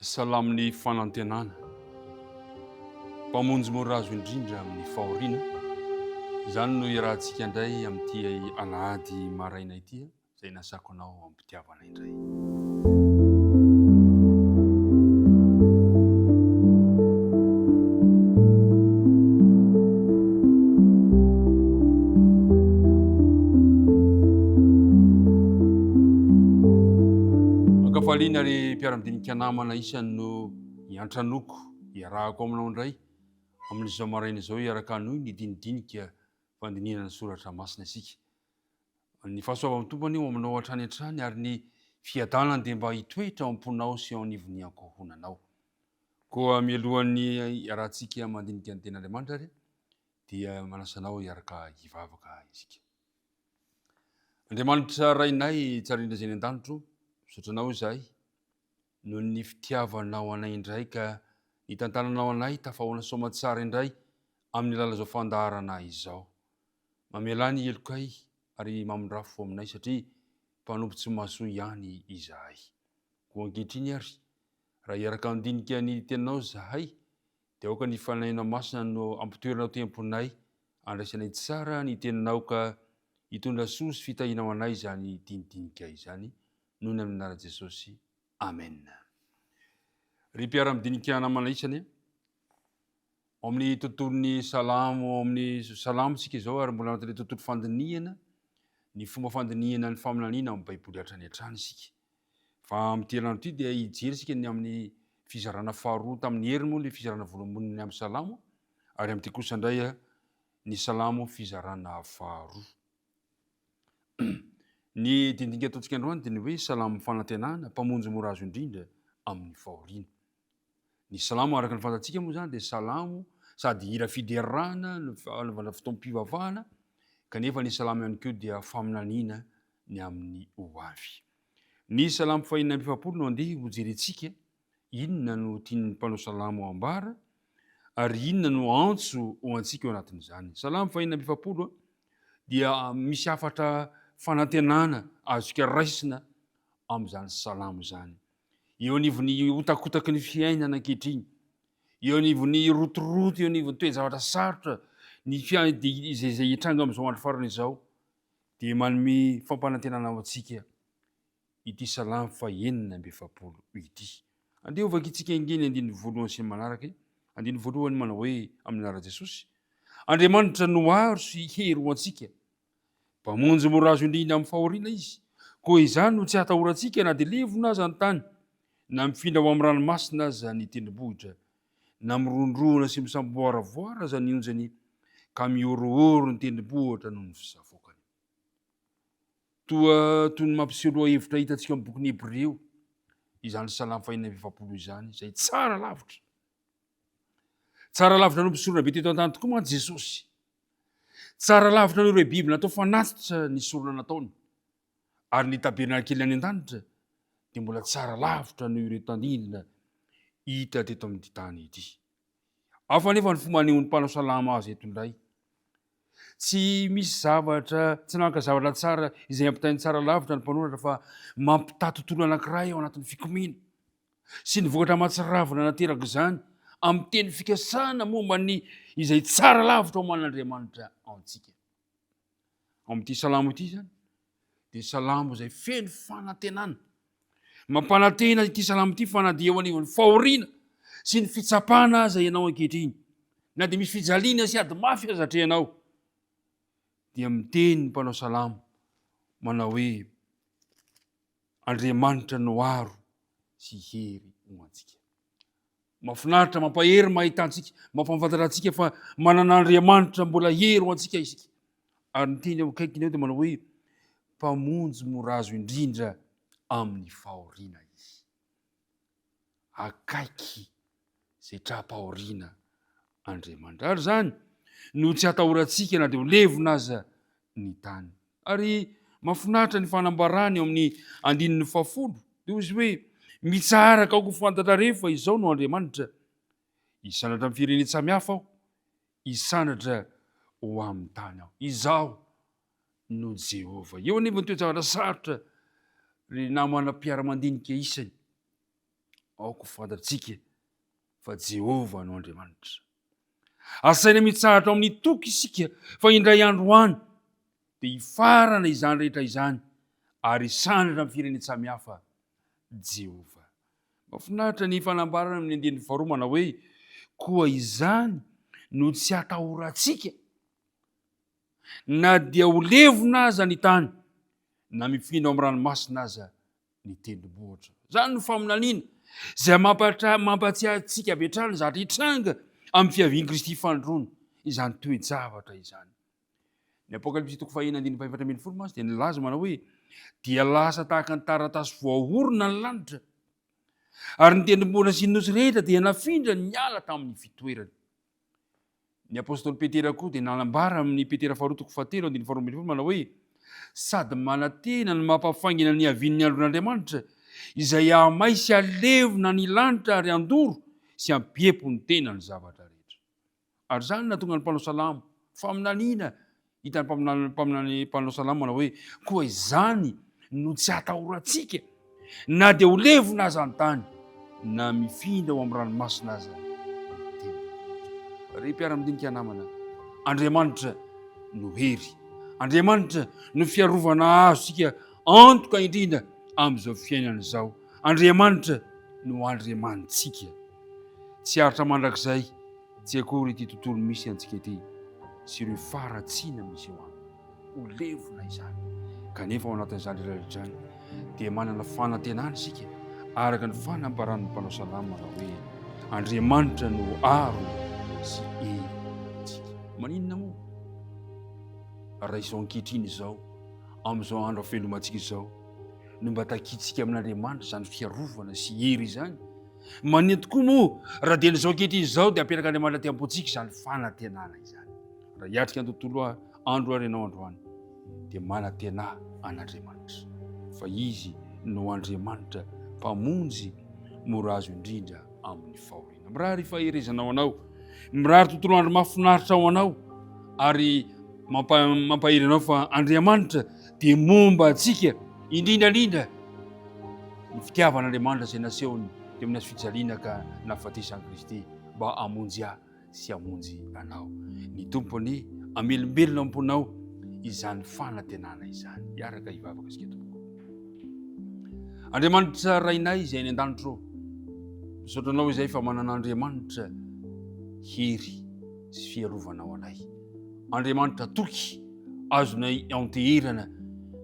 Salamin'ny fanantenana, mpamonjy morazo indrindra amin'ny fahoriana. Izany no irahantsika indray amin'ity alahady maraina ity, izay nasako anao ampitiavana indray. Ankafaliana ry mpiara-midinika namana isany no iantranoko iarahako aminao indray amin'izao maraina izao iaraka noho ny dinidinika fandinihana ny soratra masina isika. Ny fahasoavan'ny tompony io aminao hatrany hatrany ary ny fiadanany dia mba hitoetra ao am-ponao sy ao anivon'ny ankohonanao. Koa mialohan'ny iarahantsika mandinika ny ten'Andriamanitra ary dia manasanao iaraka hivavaka isika. Andriamanitra rainay tsara indrindra izay any an-danitro, misotranao izahay noho ny fitiavanao anay indray ka hitantananao anay tafahoana soamatsara indray amin'ny lala zao fandaharana izao. Mamelany elokay ary mamindrafo aminay satria mpanompo tsy mahasoa ihany izahay. Koa ankehitriny ary raha iaraka mandinika ny teninao izahay dia aoka ny fanahinao masina no ampitoeranao temponay, andraisanay tsara ny teninao ka hitondra soa sy fitahinao anay izany dinidinika izany noho ny amin'ny anarana Jesosy. Amen. Ry mpiara-midinika namana isany, ao amin'ny tontolon'ny salamo, ao amin'ny salamo sika izao ary mbola anatin'ilay tontolo fandinihana, ny fomba fandinihana ny faminaniana amin'ny baiboly hatrany hatrany isika. Fa amin'ity andro ity dia hijery isika ny amin'ny fizarana faharoa, tamin'ny hery moa ilay fizarana voalohany amin'ny salamo, ary amin'ity kosa indray ny salamo fizarana faharoa. Ny dinidinika ataontsika androany dia ny hoe salamo fanantenana, mpamonjy morazo indrindra amin'ny fahoriana. Ny salamo araka ny fantatsika moa zany dia salamo sady hira fiderana, fanaovana fotoam-pivavahana, kanefa ny salamo ihany koa dia faminaniana ny amin'ny ho avy. Ny salamo fahaenina amby efapolo no andeha hojerentsika, inona no tian'ny mpanao salamo ambara ary inona no antso ho antsika eo anatin'izany. Salamo fahaenina amby efapolo dia misy hafatra fanantenana azontsika raisina amin'izany salamo izany. Eo anivon'ny hotakotaky ny fiainana ankehitriny, eo anivon'ny rotoroto, eo anivon'ny toe-javatra sarotra, ny izay hitranga amin'izao andro farana izao, dia manome fampanantenana ao antsika ity salamo fahaenina amby efapolo ity. Andeha ovaka itsika ingeny andininy voalohany sy ny manaraka. Andininy voalohany manao hoe amin'ny anarana Jesosy: Andriamanitra no aro sy hery ho antsika, mpamonjy morazo indrindra amin'ny fahoriana izy, koa izany no tsy hatahorantsika na dia levona aza ny tany, na mifindra ho amin'ny ranomasina aza ny tendrombohitra, na mirondrona sy misamboaravoara aza ny onjany, ka miorohoro ny tendrombohitra noho ny fisavokany. Toy ny mampiseho lohahevitra hitantsika amin'ny bokin'ny Hebreo izany salamo fahaenina amby efapolo izany, izay tsara lavitra. Tsara lavitra no misorona be teto an-tany tokoa mantsy Jesosy. Tsara lavitra no ireo biby natao fanatitra ny sorona nataony, ary ny tabernakely any an-danitra dia mbola tsara lavitra no ireo tandindina hita teto amin'ity tany ity. Hafa nefa ny fomba hanehon'ny mpanao salamo azy eto indray. Tsy misy zavatra, tsy nanka zavatra tsara izay ampitahin'ny tsara lavitra ny mpanoratra fa mampitahy tontolo anankiray ao anatin'ny fikomiana sy ny vokatra mahatsiravina nateraka izany amin'ny teny fikasana momba ny izay tsara lavitra ao man'Andriamanitra ao antsika. Ao amin'ity salamo ity zany dia salamo izay feno fanantenana. Mampanantena ity salamo ity fa na dia eo anivon'ny fahoriana sy ny fitsapana aza ianao ankehitriny, na dia misy fijaliana sy ady mafy aza hatrehanao, dia miteny ny mpanao salamo manao hoe Andriamanitra no aro sy hery ho antsika. Mahafinaritra, mampahery mahita antsika, mampahafantatra antsika fa manana Andriamanitra mbola hery ho antsika isika. Ary ny teny eo akaikiny eo dia manao hoe mpamonjy morazo indrindra amin'ny fahoriana izy. Akaiky izay traha-pahoriana Andriamanitra. Ary zany no tsy hatahorantsika na dia ho levona aza ny tany. Ary mahafinaritra ny fanambarany eo amin'ny andinin'ny fahafolo, dia izy hoe mitsaraka aoko fantatra rehefa izao no Andriamanitra, hisanatra amin'ny firenena samihafa aho, hisanatra ho amin'ny tany aho. Izaho no Jehova. Eo anivon'ny toe-javatra sarotra ry namana mpiara-mandinika isany, aoko fantatsika fa Jehova no Andriamanitra. Asaina mitsahatra amin'ny toky isika fa indray andro any dia hifarana izany rehetra izany ary sandratra amin'ny firenena samihafa Jehova. Mahafinaritra ny fanambarana amin'ny andininy faharoa manao hoe koa izany no tsy atahorantsika na dia ho levona aza ny tany na mifindra amin'ny ranomasina aza ny tendrombohitra. Zany no faminaniana izay mampatsiahy antsika avy hatrany zatra hitranga amin'ny fiavian'i Kristy fandroana izany toe-javatra izany. Ny Apokalipsy 1:24 masy dia nilaza manao hoe dia lasa tahaka ny taratasy voahorona ny lanitra ary ny tendrombohitra sy ny nosy rehetra dia nafindra niala tamin'ny fitoerany. Ny apôstôly Petera koa dia nanambara amin'ny Petera 2:7 manao hoe sady manantena ny mampafaingana ny havian'ny andron'Andriamanitra izay amay sy alevona ny lanitra ary andoro sy ampiempo ny tena ny zavatra rehetra. Ary zany natonga ny mpanao salamo faminaniana, hitan'ny mpanao salamo manao hoe koa izany no tsy atahorantsika na dia ho levona aza ny tany na mifindra ao amin'ny ranomasina aza. Ry mpiara-midinika namana, Andriamanitra no hery, Andriamanitra no fiarovana azo sika antoka indrindra amin'izao fiainana izao. Andriamanitra no Andriamanitsika. Tsy haritra mandrakizay tsy akory ity tontolo misy antsika ity sy ireo faratsiana misy eo aminy ho levona izany. Kanefa ao anatin'izany rehetrarehetra izany dia manana fanantenana isika araka ny fanambaran'ny mpanao salamo manao hoe Andriamanitra no aro sy hery. Maninona moa raha izao ankehitriny izao amin'izao andro hafelomantsika izao no mba takitsika amin'Andriamanitra izany fiarovana sy hery izany? Maninona tokoa moa raha dia n'izao ankehitriny izao dia apetraka Andriamanitra te-ampontsika izany fanantenana izany? Raha hiatrika ny tontolo andro ary ianao androany dia manantena an'Andriamanitra fa izy no Andriamanitra mpamonjy mora azo indrindra amin'ny fahoriana. Mirary faherezanao anao, mirary tontolo andro mahafinaritra ao anao ary mampahery anao fa Andriamanitra dia momba antsika indrindrandrindra ny fitiavan'Andriamanitra izay nasehony dia amin'ny fijaliana ka nahafatesany Kristy mba hamonjy ahy sy hamonjy anao. Ny tompony amelombelona amponao izany fanantenana izany. Hiaraka hivavaka isika tompoko. Andriamanitra rainay izay any an-danitra, misaotra anao izay fa manana Andriamanitra hery sy fiarovanao anay. Andriamanitra toky azonay anteherana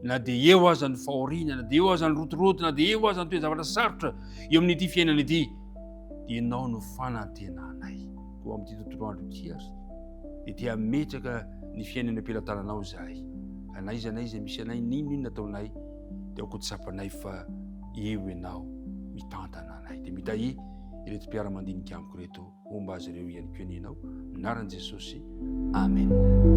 na dia eo aza ny fahoriana, na dia eo aza ny rotoroto, na dia eo aza ny toe-javatra sarotra eo amin'ity fiainana ity, dia ianao no fanantenanay. Koa amin'ity tontolo andro ity ary dia tia metraka ny fiainana am-pelantananao izahay. Anaiza anay misy anay ninona ataonay dia aokotsapanay fa eo ianao mitantana anay. Dia mitahy ireto mpiara-mandinika amiko reto momba azy ireo ihany koa ianao. Anaran'i Jesosy. Amen.